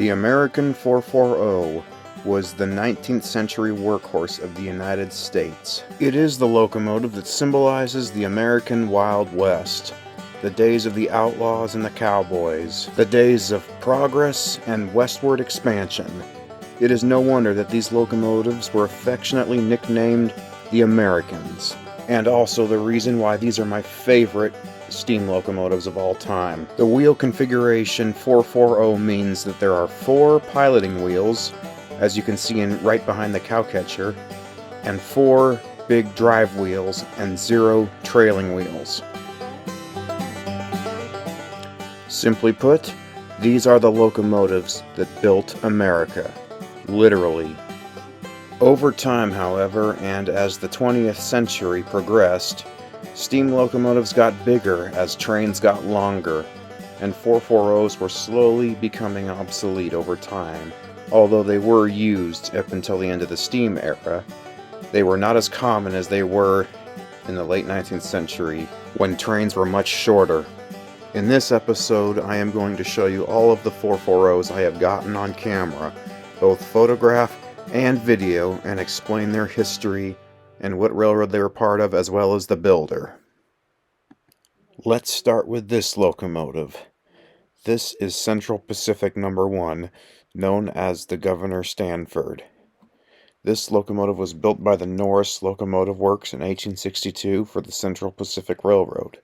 The American 440 was the 19th century workhorse of the United States. It is the locomotive that symbolizes the American Wild West, the days of the outlaws and the cowboys, the days of progress and westward expansion. It is no wonder that these locomotives were affectionately nicknamed the Americans, and also the reason why these are my favorite steam locomotives of all time. The wheel configuration 440 means that there are 4 piloting wheels, as you can see right behind the cowcatcher, and 4 big drive wheels and 0 trailing wheels. Simply put, these are the locomotives that built America, literally. Over time, however, and as the 20th century progressed, steam locomotives got bigger as trains got longer, and 440s were slowly becoming obsolete over time. Although they were used up until the end of the steam era, they were not as common as they were in the late 19th century, when trains were much shorter. In this episode, I am going to show you all of the 440s I have gotten on camera, both photograph and video, and explain their history and what railroad they were part of, as well as the builder. Let's start with this locomotive. This is Central Pacific No. 1, known as the Governor Stanford. This locomotive was built by the Norris Locomotive Works in 1862 for the Central Pacific Railroad,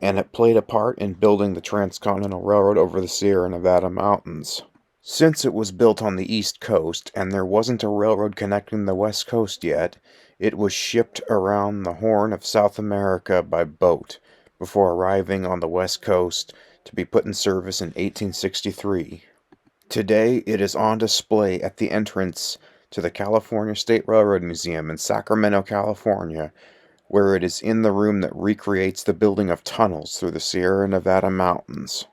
and it played a part in building the Transcontinental Railroad over the Sierra Nevada mountains. Since it was built on the East Coast, and there wasn't a railroad connecting the West Coast yet, it was shipped around the Horn of South America by boat, before arriving on the West Coast to be put in service in 1863. Today, it is on display at the entrance to the California State Railroad Museum in Sacramento, California, where it is in the room that recreates the building of tunnels through the Sierra Nevada mountains.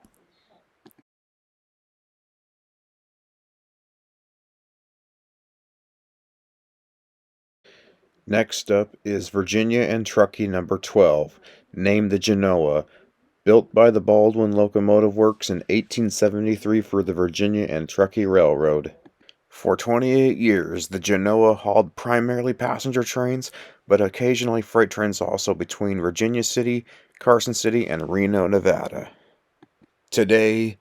Next up is Virginia and Truckee No. 12, named the Genoa, built by the Baldwin Locomotive Works in 1873 for the Virginia and Truckee Railroad. For 28 years, the Genoa hauled primarily passenger trains, but occasionally freight trains also between Virginia City, Carson City, and Reno, Nevada. Today,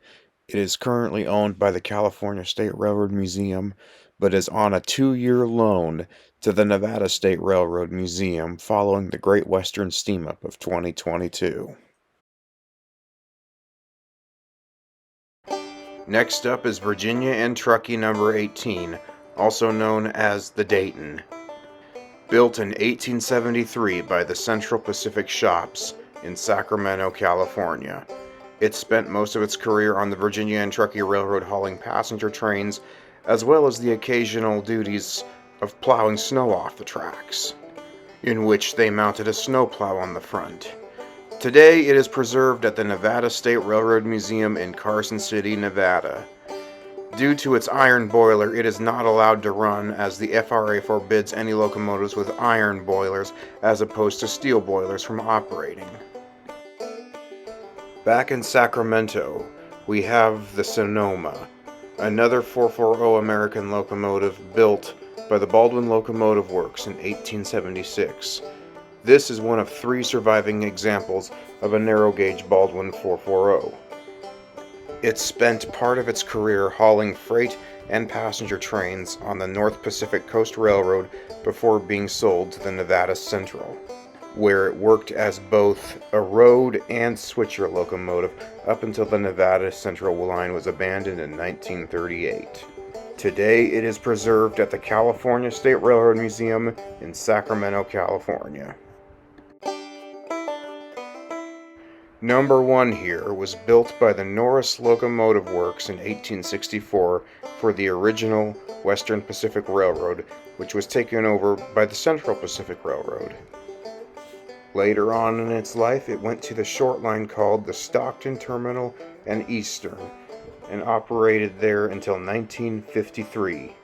it is currently owned by the California State Railroad Museum, but is on a 2-year loan to the Nevada State Railroad Museum following the Great Western Steam-Up of 2022. Next up is Virginia and Truckee No. 18, also known as the Dayton. Built in 1873 by the Central Pacific Shops in Sacramento, California. It spent most of its career on the Virginia and Truckee Railroad hauling passenger trains, as well as the occasional duties of plowing snow off the tracks, in which they mounted a snowplow on the front. Today, it is preserved at the Nevada State Railroad Museum in Carson City, Nevada. Due to its iron boiler, it is not allowed to run, as the FRA forbids any locomotives with iron boilers as opposed to steel boilers from operating. Back in Sacramento, we have the Sonoma, another 440 American locomotive built by the Baldwin Locomotive Works in 1876. This is one of 3 surviving examples of a narrow-gauge Baldwin 440. It spent part of its career hauling freight and passenger trains on the North Pacific Coast Railroad before being sold to the Nevada Central, where it worked as both a road and switcher locomotive up until the Nevada Central line was abandoned in 1938. Today, it is preserved at the California State Railroad Museum in Sacramento, California. Number 1 here was built by the Norris Locomotive Works in 1864 for the original Western Pacific Railroad, which was taken over by the Central Pacific Railroad. Later on in its life, it went to the short line called the Stockton Terminal and Eastern, and operated there until 1953.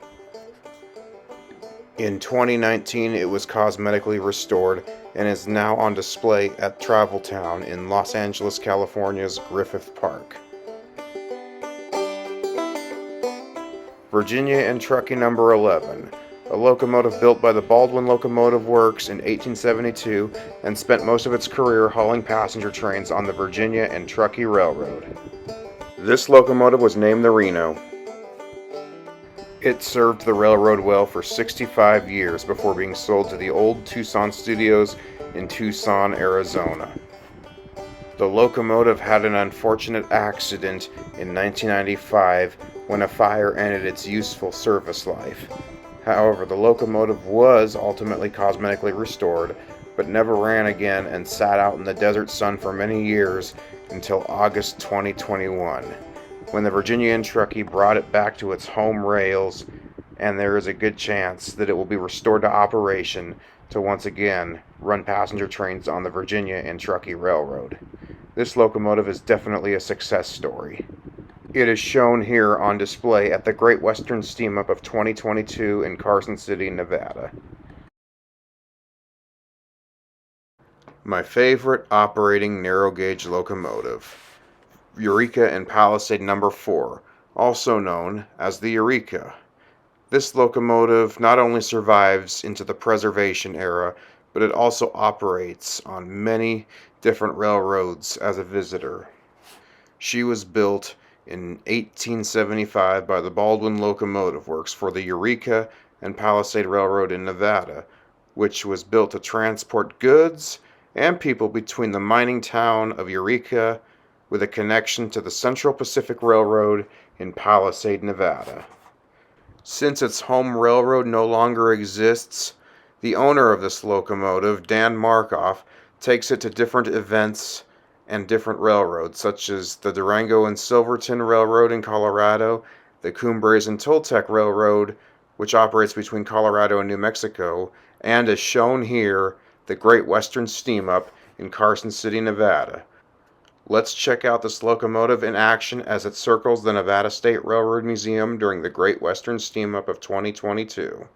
In 2019, it was cosmetically restored and is now on display at Travel Town in Los Angeles, California's Griffith Park. Virginia and Truckee Number 11, a locomotive built by the Baldwin Locomotive Works in 1872 and spent most of its career hauling passenger trains on the Virginia and Truckee Railroad. This locomotive was named the Reno. It served the railroad well for 65 years before being sold to the old Tucson Studios in Tucson, Arizona. The locomotive had an unfortunate accident in 1995 when a fire ended its useful service life. However, the locomotive was ultimately cosmetically restored, but never ran again and sat out in the desert sun for many years until August 2021, when the Virginia and Truckee brought it back to its home rails, and there is a good chance that it will be restored to operation to once again run passenger trains on the Virginia and Truckee Railroad. This locomotive is definitely a success story. It is shown here on display at the Great Western Steam Up of 2022 in Carson City, Nevada. My favorite operating narrow gauge locomotive, Eureka and Palisade No. 4, also known as the Eureka. This locomotive not only survives into the preservation era, but it also operates on many different railroads as a visitor. She was built in 1875 by the Baldwin Locomotive Works for the Eureka and Palisade Railroad in Nevada, which was built to transport goods and people between the mining town of Eureka with a connection to the Central Pacific Railroad in Palisade, Nevada. Since its home railroad no longer exists, the owner of this locomotive, Dan Markoff, takes it to different events and different railroads, such as the Durango and Silverton Railroad in Colorado, the Cumbres and Toltec Railroad, which operates between Colorado and New Mexico, and as shown here, the Great Western Steam Up in Carson City, Nevada. Let's check out this locomotive in action as it circles the Nevada State Railroad Museum during the Great Western Steam Up of 2022.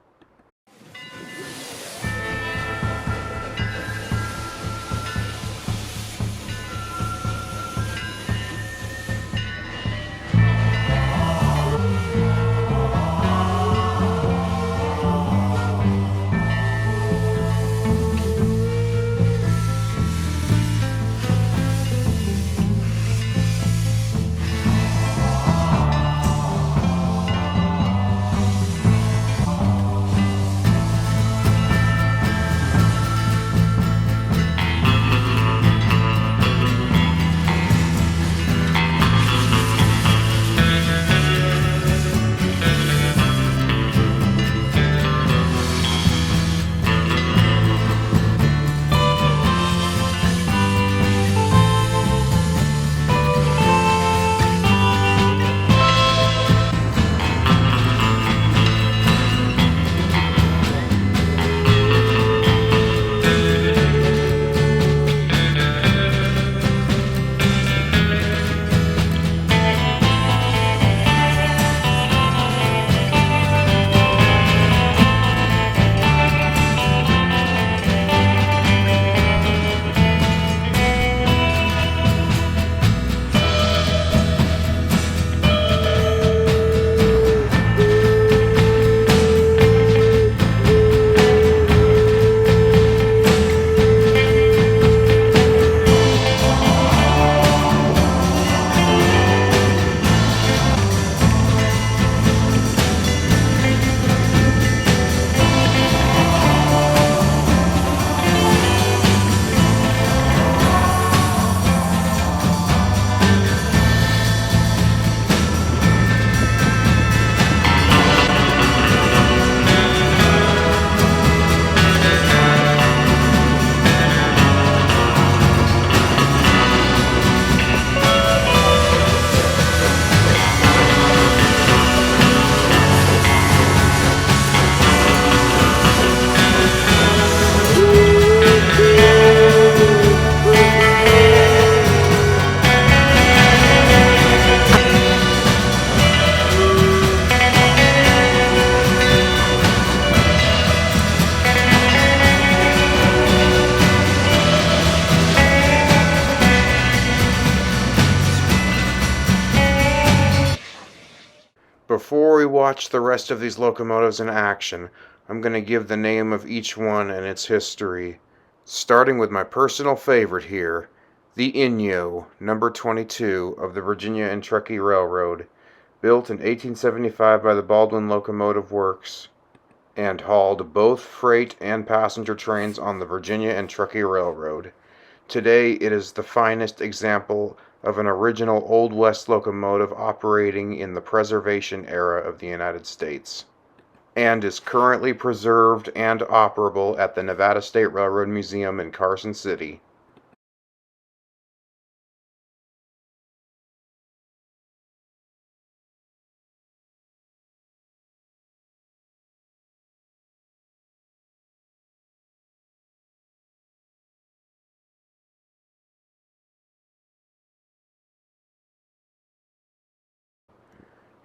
Before we watch the rest of these locomotives in action, I'm going to give the name of each one and its history, starting with my personal favorite here, the Inyo, number 22 of the Virginia and Truckee Railroad, built in 1875 by the Baldwin Locomotive Works, and hauled both freight and passenger trains on the Virginia and Truckee Railroad. Today it is the finest example of an original Old West locomotive operating in the preservation era of the United States, and is currently preserved and operable at the Nevada State Railroad Museum in Carson City.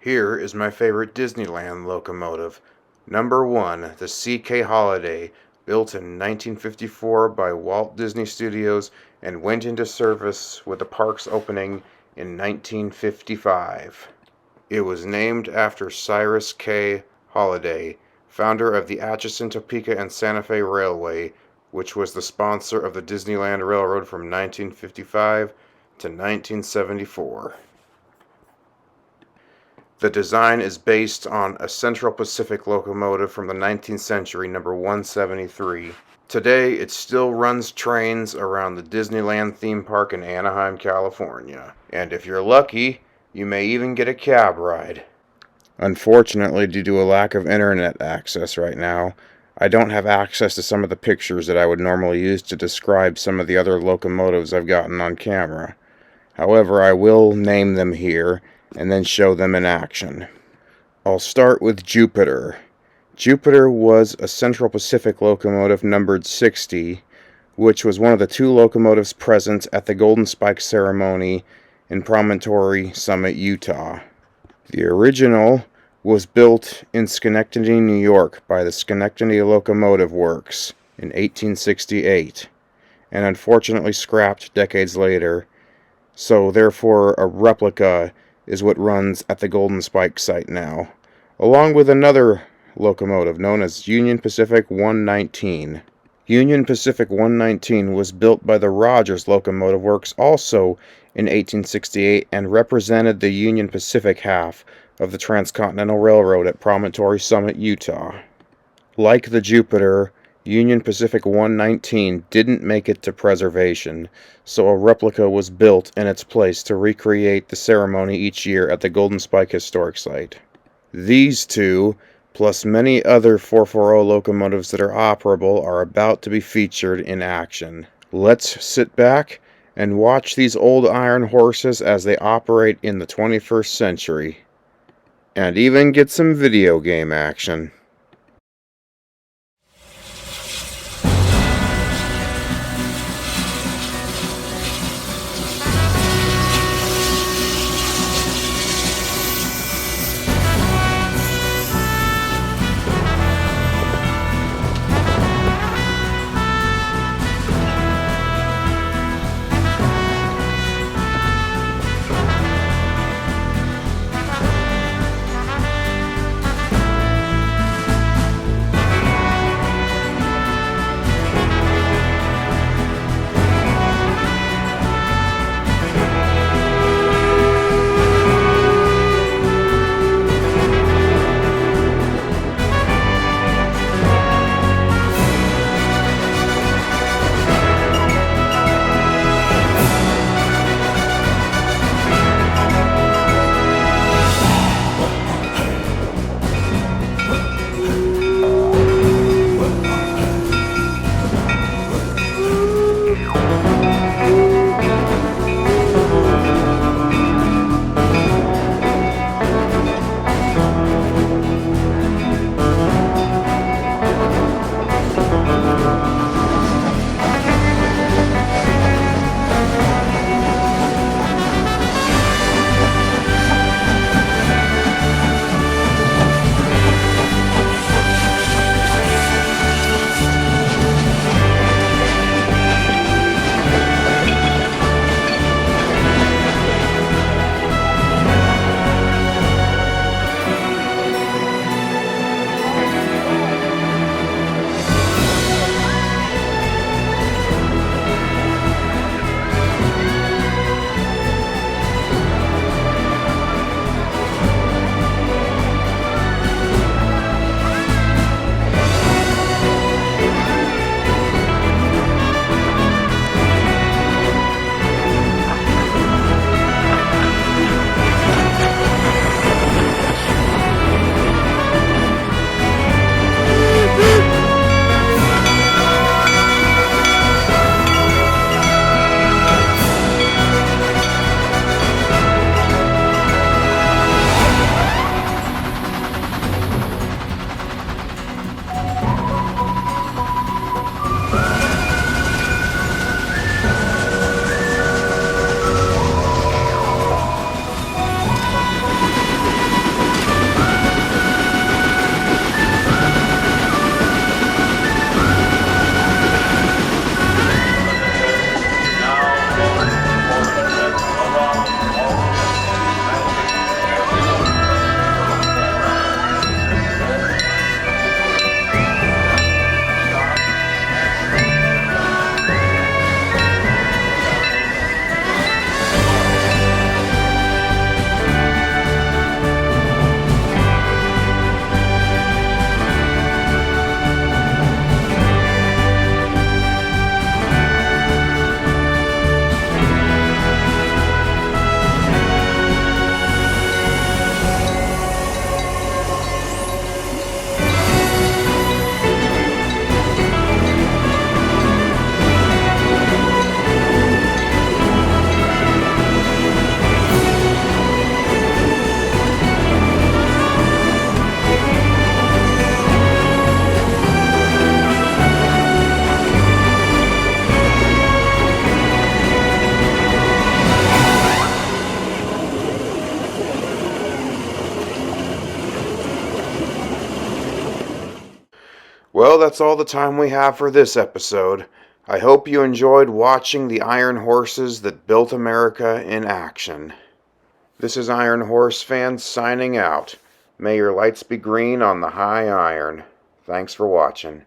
Here is my favorite Disneyland locomotive, number 1, the C.K. Holiday, built in 1954 by Walt Disney Studios and went into service with the park's opening in 1955. It was named after Cyrus K. Holiday, founder of the Atchison, Topeka, and Santa Fe Railway, which was the sponsor of the Disneyland Railroad from 1955 to 1974. The design is based on a Central Pacific locomotive from the 19th century, number 173. Today, it still runs trains around the Disneyland theme park in Anaheim, California. And if you're lucky, you may even get a cab ride. Unfortunately, due to a lack of internet access right now, I don't have access to some of the pictures that I would normally use to describe some of the other locomotives I've gotten on camera. However, I will name them here and then show them in action. I'll start with Jupiter. Jupiter was a Central Pacific locomotive numbered 60, which was one of the 2 locomotives present at the Golden Spike ceremony in Promontory Summit, Utah. The original was built in Schenectady, New York by the Schenectady Locomotive Works in 1868, and unfortunately scrapped decades later, so therefore a replica is what runs at the Golden Spike site now, along with another locomotive known as Union Pacific 119. Union Pacific 119 was built by the Rogers Locomotive Works also in 1868 and represented the Union Pacific half of the Transcontinental Railroad at Promontory Summit, Utah. Like the Jupiter, Union Pacific 119 didn't make it to preservation, so a replica was built in its place to recreate the ceremony each year at the Golden Spike Historic Site. These 2, plus many other 440 locomotives that are operable, are about to be featured in action. Let's sit back and watch these old iron horses as they operate in the 21st century, and even get some video game action. Well, that's all the time we have for this episode. I hope you enjoyed watching the iron horses that built America in action. This is Iron Horse Fans signing out. May your lights be green on the high iron. Thanks for watching.